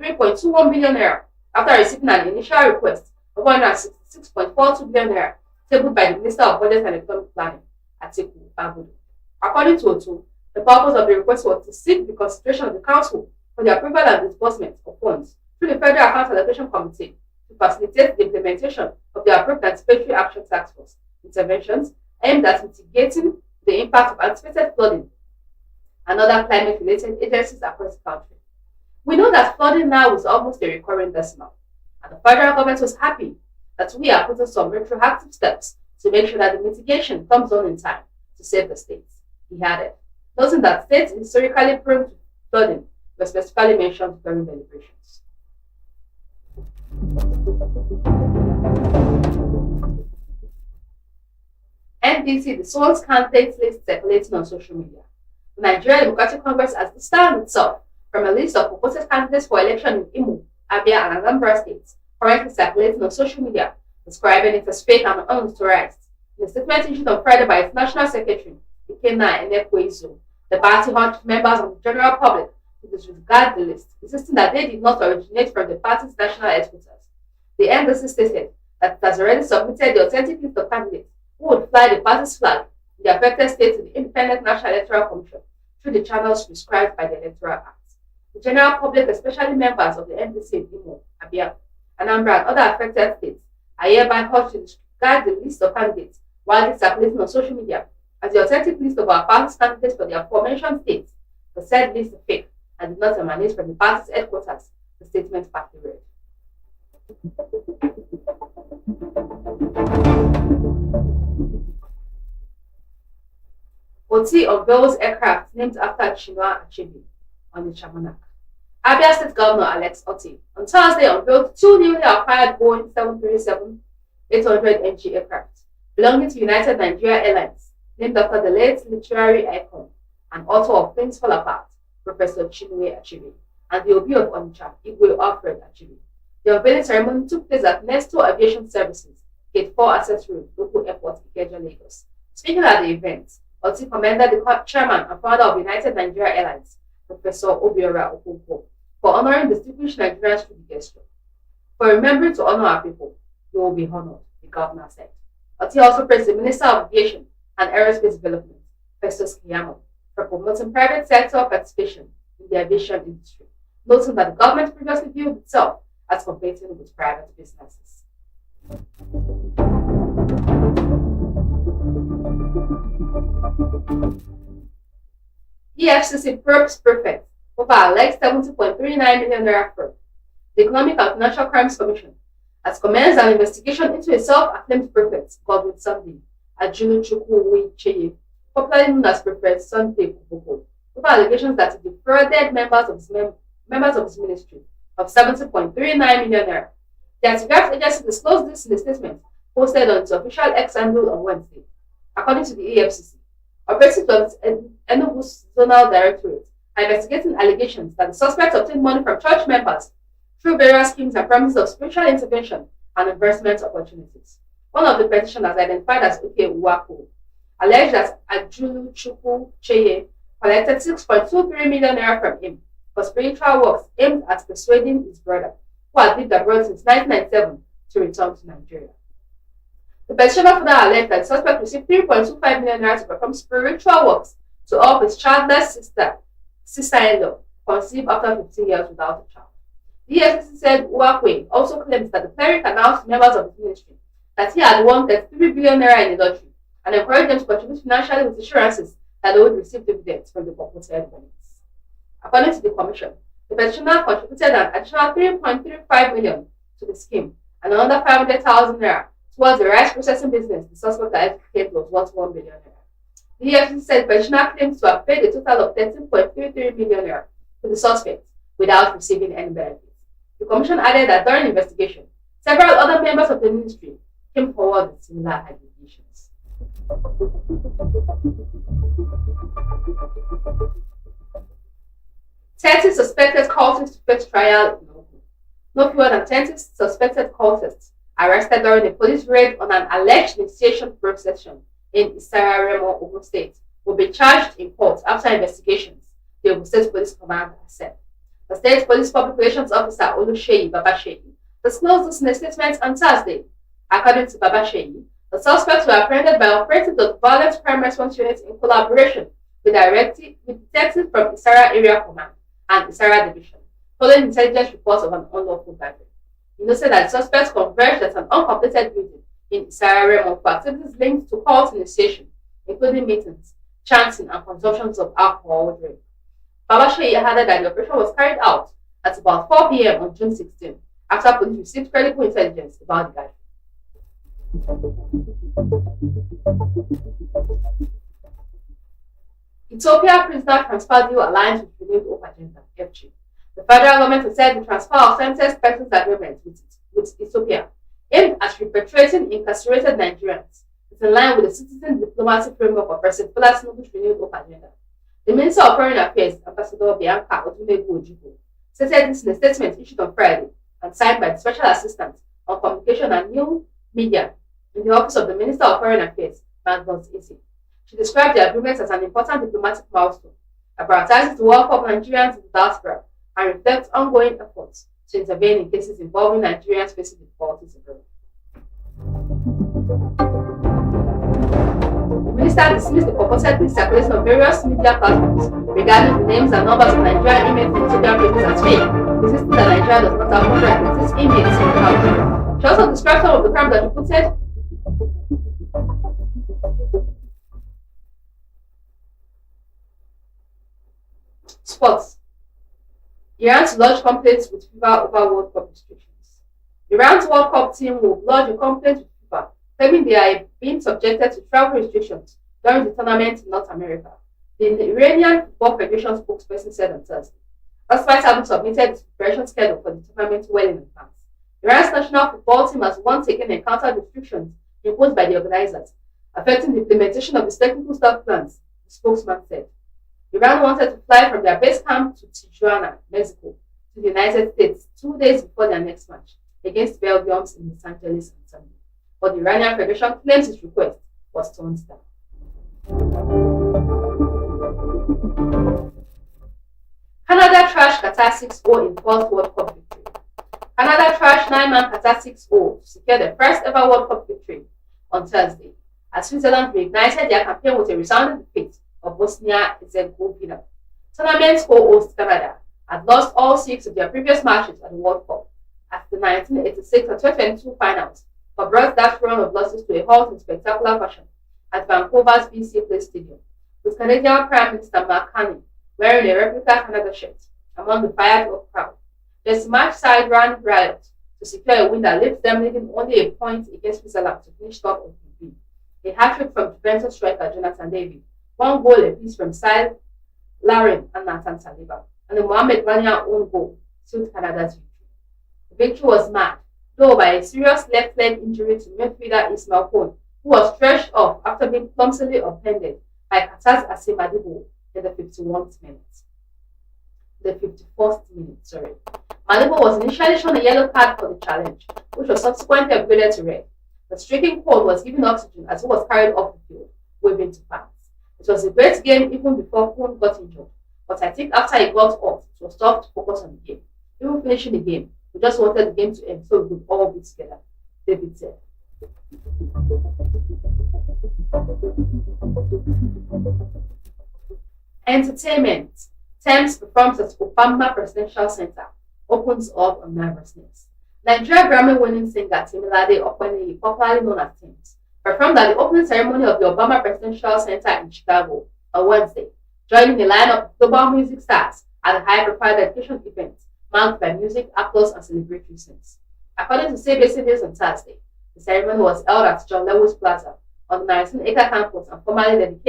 3.21 billion naira after receiving an initial request of 166.42 billion naira tabled by the Minister of Budget and Economic Planning, Atiku Bagudu. According to Otu, the purpose of the request was to seek the consideration of the Council for the approval and disbursement of funds through the Federal Account Allocation Committee to facilitate the implementation of the approved Anticipatory Action Task Force interventions aimed at mitigating the impact of anticipated flooding and other climate-related agencies across the country. We know that flooding now is almost a recurring decimal, and the federal government was happy that we are putting some retroactive steps to make sure that the mitigation comes on in time to save the states, he added, noting that states historically prone to flooding were specifically mentioned during deliberations. NDC, the Swans candidate list circulating on social media. The Nigeria Democratic Congress has distanced itself from a list of proposed candidates for election in Imo, Abia, and Anambra states currently circulating on social media, describing it as fake and unauthorized. In a statement issued on Friday by its National Secretary, Ikenna Enekwezu, the party urged members of the general public to disregard the list, insisting that they did not originate from the party's national headquarters. The NDC stated that it has already submitted the authentic list of candidates who would fly the party's flag in the affected states to the Independent National Electoral Commission through the channels prescribed by the Electoral Act. The general public, especially members of the NDC in Imo, Abia, Anambra, and other affected states, are hereby urged to disregard the list of candidates widely circulating on social media as the authentic list of our party's candidates for the aforementioned states. The said list is fake and did not emanate from the party's headquarters, the statement partly read. Oti unveils aircraft named after Chinua Achebe on the Chamanak. Abia State Governor Alex Oti on Thursday unveiled two newly acquired Boeing 737-800NG aircraft belonging to United Nigeria Airlines, named after the late literary icon and author of Things Fall Apart, Professor Chinua Achebe, and the Obi of Onitsha, Igwe Alfred Achebe. The unveiling ceremony took place at Nesto Aviation Services, Gate 4 Access Road, Local Airport, Ikeja, Lagos. Speaking at the event, Oti commended the chairman and founder of United Nigeria Airlines, Professor Obiora Okonkwo, for honoring distinguished Nigerians through the gesture. For remembering to honor our people, you will be honored, the governor said. Oti also praised the Minister of Aviation and Aerospace Development, Festus Keyamo, for promoting private sector participation in the aviation industry, noting that the government previously viewed itself as competing with private businesses. EFCC probes prefect over alleged 70.39 million naira fraud. The Economic and Financial Crimes Commission has commenced an investigation into a self-acclaimed prefect, Godwin Sunday Ajunu Chukwu, popularly known as Prefect Sunday Kuboko, over allegations that he defrauded members of his ministry of 70.39 million naira. The anti-graft agency disclosed this in a statement posted on its official X handle on Wednesday. According to the EFCC, operatives of Enugu's Zonal Directorate are investigating allegations that the suspects obtained money from church members through various schemes and promises of spiritual intervention and investment opportunities. One of the petitioners, identified as Uke Uwako, alleged that Ajulu Chukwu Cheye collected 6.23 million naira from him for spiritual works aimed at persuading his brother, who had lived abroad since 1997, to return to Nigeria. The petitioner further alleged that the suspect received 3.25 million naira to perform spiritual works to help his childless sister-in-law, conceived after 15 years without a child. The EFCC said Uwakwe also claims that the cleric announced to members of his ministry that he had won 33 billion naira in the lottery and encouraged them to contribute financially with assurances that they would receive dividends from the purported winnings. According to the commission, the petitioner contributed an additional 3.35 million to the scheme and another 500,000 naira towards the rice processing business the suspect that claimed was worth 1 billion naira. The EFCC said the petitioner claims to have paid a total of 13.33 million naira to the suspect without receiving any benefits. The commission added that during investigation, several other members of the ministry came forward with similar allegations. 30 suspected cultists face trial in Ogun. No fewer than 20 suspected cultists arrested during a police raid on an alleged initiation procession in Isararemo, Ogun State, will be charged in court after investigations, the Ogun State Police Command has said. The State Police Public Relations Officer Oluseyi Babasheyi disclosed this in a statement on Thursday. According to Babasheyi, the suspects were apprehended by operatives of the Violent Crime Response Unit in collaboration with detectives from Isara Area Command and Isara Division, following intelligence reports of an unlawful gathering. He noted that the suspects converged at an uncompleted building in Isara Remo for activities linked to cult initiation, including meetings, chanting, and consumptions of alcohol or drink. Babasheyi added that the operation was carried out at about 4 p.m. on June 16, after police received credible intelligence about the gathering. Ethiopia prisoner transfer deal aligns with renewed hope agenda, FG. The federal government has said the transfer of sentenced persons agreement with Ethiopia, aimed at repatriating incarcerated Nigerians, is in line with the citizen diplomacy framework of President Bola Tinubu's renewed hope agenda. The Minister of Foreign Affairs, Ambassador Bianca Odumegwu Ojukwu, stated this in a statement issued on Friday and signed by the Special Assistant on Communication and New Media in the Office of the Minister of Foreign Affairs, Magnus Isi. She described the agreement as an important diplomatic milestone that prioritizes the welfare of Nigerians in the diaspora and reflects ongoing efforts to intervene in cases involving Nigerians facing difficulties abroad. The minister dismissed the purported circulation of various media platforms regarding the names and numbers of Nigerian inmates in Ethiopian prisons as fake, insisting that Nigeria does not have 126 inmates in the country. She also described some of the crimes that reported sports. Iran to lodge complaints with FIFA over World Cup restrictions. Iran's World Cup team will lodge a complaint with FIFA, claiming they are being subjected to travel restrictions during the tournament in North America. The Iranian Football Federation spokesperson said on Thursday, despite having submitted its preparation schedule for the tournament well in advance. Iran's national football team has once again encountered restrictions imposed by the organizers, affecting the implementation of its technical staff plans, the spokesman said. Iran wanted to fly from their base camp to Tijuana, Mexico, to the United States 2 days before their next match against Belgium in Los Angeles on Sunday, but the Iranian Federation claims its request was turned down. Canada trashed Qatar 6-0 in fourth World Cup victory. Canada trashed 9-man Qatar 6-0 to secure their first ever World Cup victory on Thursday, as Switzerland reignited their campaign with a resounding defeat of Bosnia-Herzegovina. Tournament co-host Canada had lost all 6 of their previous matches at the World Cup at the 1986 and 2022 finals, but brought that run of losses to a halt in spectacular fashion at Vancouver's BC Place Stadium, with Canadian Prime Minister Mark Carney wearing a replica Canada shirt among the fired-up crowd. The match side ran riot to secure a win that left them leading only a point against Switzerland to finish top of the group. A hat-trick from Juventus striker Jonathan David, 1 goal apiece from Sil Larin and Nathan Saliba, and the Mohamed Rania own goal sealed Canada's victory. The victory was marked, though, by a serious left leg injury to midfielder Ismail Kone, who was stretched off after being clumsily upended by Qatar's Asim Madibo in the 51st minute. Madibo was initially shown a yellow card for the challenge, which was subsequently upgraded to red. The stricken Kone was given oxygen as he was carried off the field, waving to fans. It was a great game even before Kone got injured, but I think after he got off, it was tough to focus on the game. Even finishing the game, we just wanted the game to end so we could all be together, David said. Entertainment. Thames performs at Obama Presidential Center, opens up on nervousness. Nigeria Grammy-winning singer Ololade, popularly known as Thames, performed at the opening ceremony of the Obama Presidential Center in Chicago on Wednesday, joining a lineup of global music stars at a high-profile dedication event marked by music, actors, and celebratory scenes. According to CBS News on Thursday, the ceremony was held at John Lewis Plaza on the 19-acre campus and formally dedicated